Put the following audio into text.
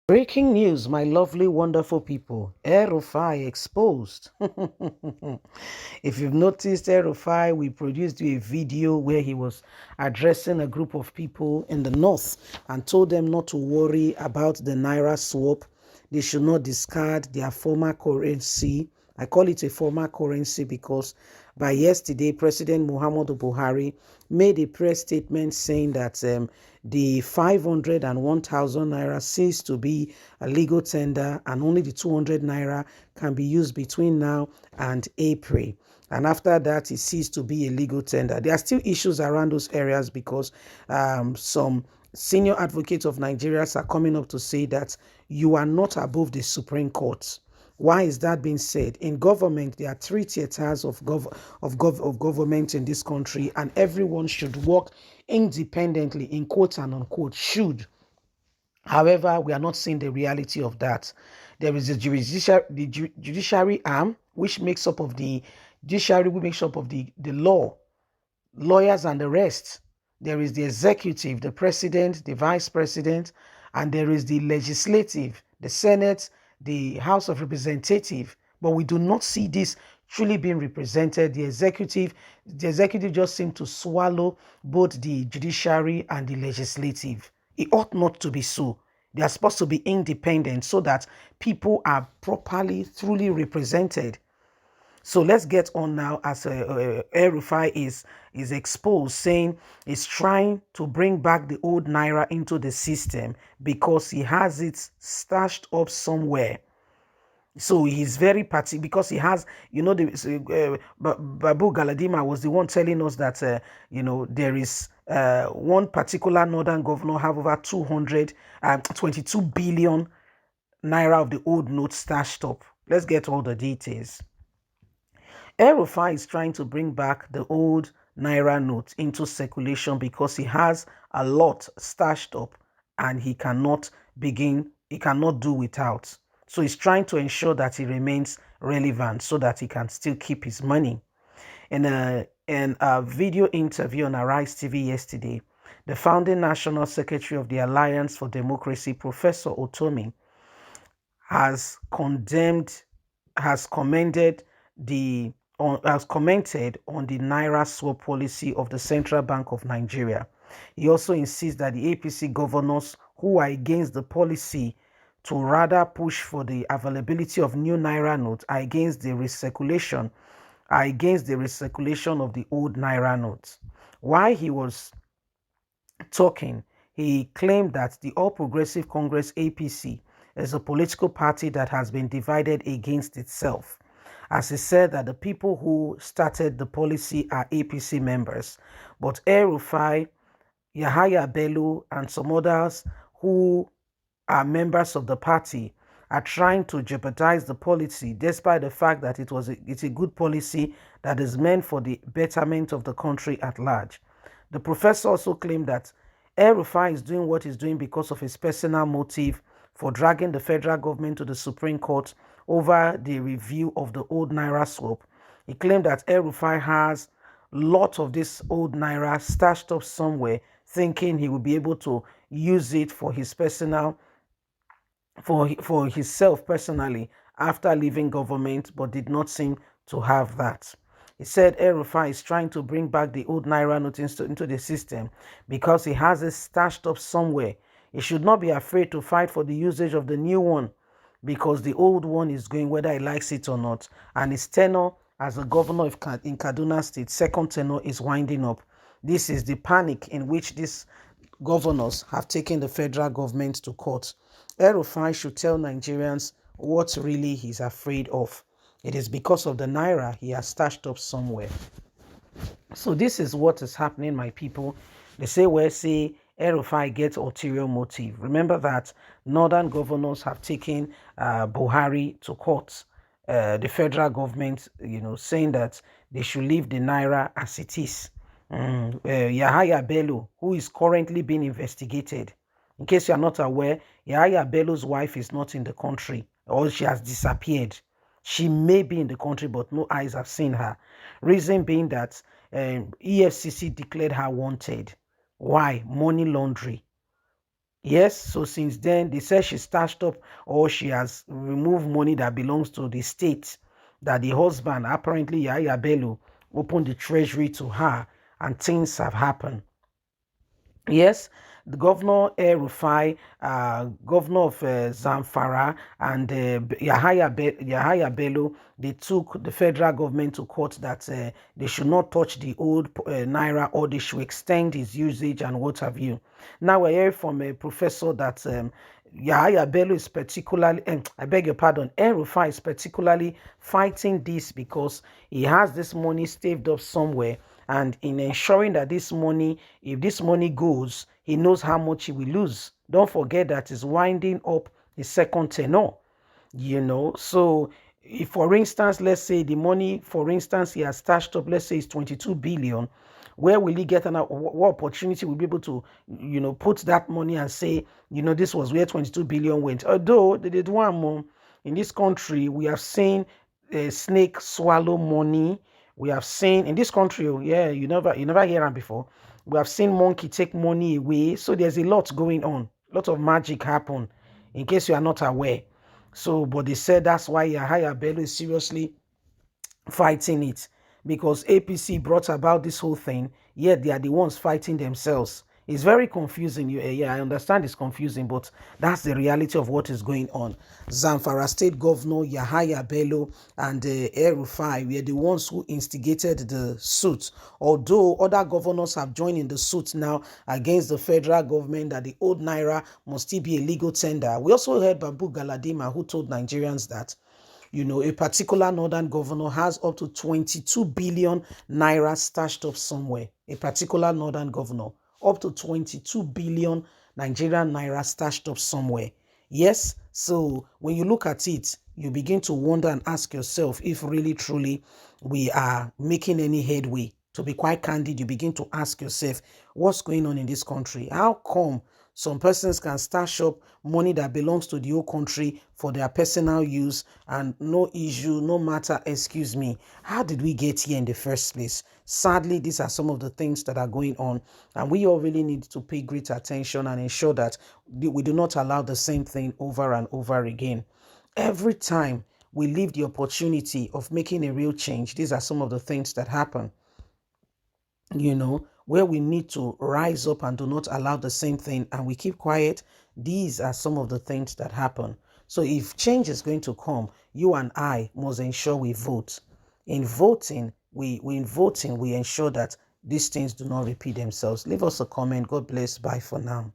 Breaking news, my lovely, wonderful people. El-Rufai exposed. If you've noticed, El-Rufai, we produced a video where he was addressing a group of people in the north and told them not to worry about the Naira swap. They should not discard their former currency. I call it a former currency because by yesterday, President Muhammadu Buhari made a press statement saying that the 500 and 1,000 naira ceased to be a legal tender, and only the 200 naira can be used between now and April. And after that, it ceased to be a legal tender. There are still issues around those areas because some senior advocates of Nigeria are coming up to say that you are not above the Supreme Court. Why is that being said? In government, there are three theaters of government in this country, and everyone should work independently, in quote and unquote, should. However, we are not seeing the reality of that. There is the judiciary arm, which makes up of the judiciary, which makes up of the law, lawyers, and the rest. There is the executive, the president, the vice president, and there is the legislative, the Senate, the House of Representatives. But we do not see this truly being represented. The executive just seems to swallow both the judiciary and the legislative. It ought not to be so. They are supposed to be independent so that people are properly, truly represented. So let's get on now as El-Rufai is exposed, saying he's trying to bring back the old Naira into the system because he has it stashed up somewhere. So he's very particular because he has, Babu Galadima was the one telling us that, there is one particular northern governor have over 22 billion Naira of the old notes stashed up. Let's get all the details. El-Rufai is trying to bring back the old Naira note into circulation because he has a lot stashed up and he cannot do without. So he's trying to ensure that he remains relevant so that he can still keep his money. In a video interview on Arise TV yesterday, the founding national secretary of the Alliance for Democracy, Professor Otomi, has commented has commented on the Naira swap policy of the Central Bank of Nigeria. He also insists that the APC governors who are against the policy to rather push for the availability of new Naira notes are against the recirculation of the old Naira notes. While he was talking, he claimed that the All Progressive Congress APC is a political party that has been divided against itself. As he said that the people who started the policy are APC members, but El-Rufai, Yahaya Bello, and some others who are members of the party are trying to jeopardize the policy despite the fact that it's a good policy that is meant for the betterment of the country at large. The professor also claimed that El-Rufai is doing what he's doing because of his personal motive for dragging the federal government to the Supreme Court over the review of the old Naira swap. He claimed that El-Rufai has lots of this old Naira stashed up somewhere, thinking he will be able to use it for his personal, for himself personally after leaving government, but did not seem to have that. He said El-Rufai is trying to bring back the old Naira note into the system because he has it stashed up somewhere. He should not be afraid to fight for the usage of the new one because the old one is going whether he likes it or not. And his tenure as a governor in Kaduna State, second tenure, is winding up. This is the panic in which these governors have taken the federal government to court. El-Rufai should tell Nigerians what really he's afraid of. It is because of the Naira he has stashed up somewhere. So this is what is happening, my people. They say El-Rufai gets ulterior motive. Remember that northern governors have taken Buhari to court, the federal government, saying that they should leave the Naira as it is. Yahaya Bello, who is currently being investigated. In case you are not aware, Yahaya Bello's wife is not in the country, or she has disappeared. She may be in the country, but no eyes have seen her. Reason being that EFCC declared her wanted. Why? Money laundering. Yes, so since then, they said she stashed up or she has removed money that belongs to the state, that the husband, apparently Yahya Bello, opened the treasury to her, and things have happened. Yes, the governor El-Rufai, governor of Zamfara, and Yahaya Bello, they took the federal government to court that they should not touch the old Naira, or they should extend its usage and what have you. Now we're hearing from a professor that Yahaya Bello is particularly, I beg your pardon, El-Rufai is particularly fighting this because he has this money saved up somewhere, and in ensuring that this money, if this money goes, he knows how much he will lose. Don't forget that he's winding up his second tenure, so if, for instance, let's say the money, for instance, he has stashed up, let's say it's 22 billion. Where will he get what opportunity will be able to, put that money and say, this was where 22 billion went? Although they did one more. In this country, we have seen a snake swallow money. We have seen in this country, oh, yeah, you never hear that before. We have seen monkey take money away. So there's a lot going on. A lot of magic happen, in case you are not aware. So, but they said that's why Yahaya Bello is seriously fighting it, because APC brought about this whole thing, yet they are the ones fighting themselves. It's very confusing. Yeah, I understand it's confusing, but that's the reality of what is going on. Zamfara State Governor Yahaya Bello and El-Rufai were the ones who instigated the suit, although other governors have joined in the suit now against the federal government that the old Naira must still be a legal tender. We also heard Babu Galadima, who told Nigerians that a particular northern governor has up to 22 billion naira stashed up somewhere. A particular northern governor, up to 22 billion Nigerian naira stashed up somewhere. Yes, so when you look at it, you begin to wonder and ask yourself if really truly we are making any headway. To be quite candid, you begin to ask yourself, what's going on in this country? How come some persons can stash up money that belongs to the whole country for their personal use and no issue, no matter? Excuse me, how did we get here in the first place? Sadly, these are some of the things that are going on, and we all really need to pay great attention and ensure that we do not allow the same thing over and over again. Every time we leave the opportunity of making a real change, these are some of the things that happen, where we need to rise up and do not allow the same thing, and we keep quiet. These are some of the things that happen. So if change is going to come, you and I must ensure we vote. In voting, we ensure that these things do not repeat themselves. Leave us a comment. God bless. Bye for now.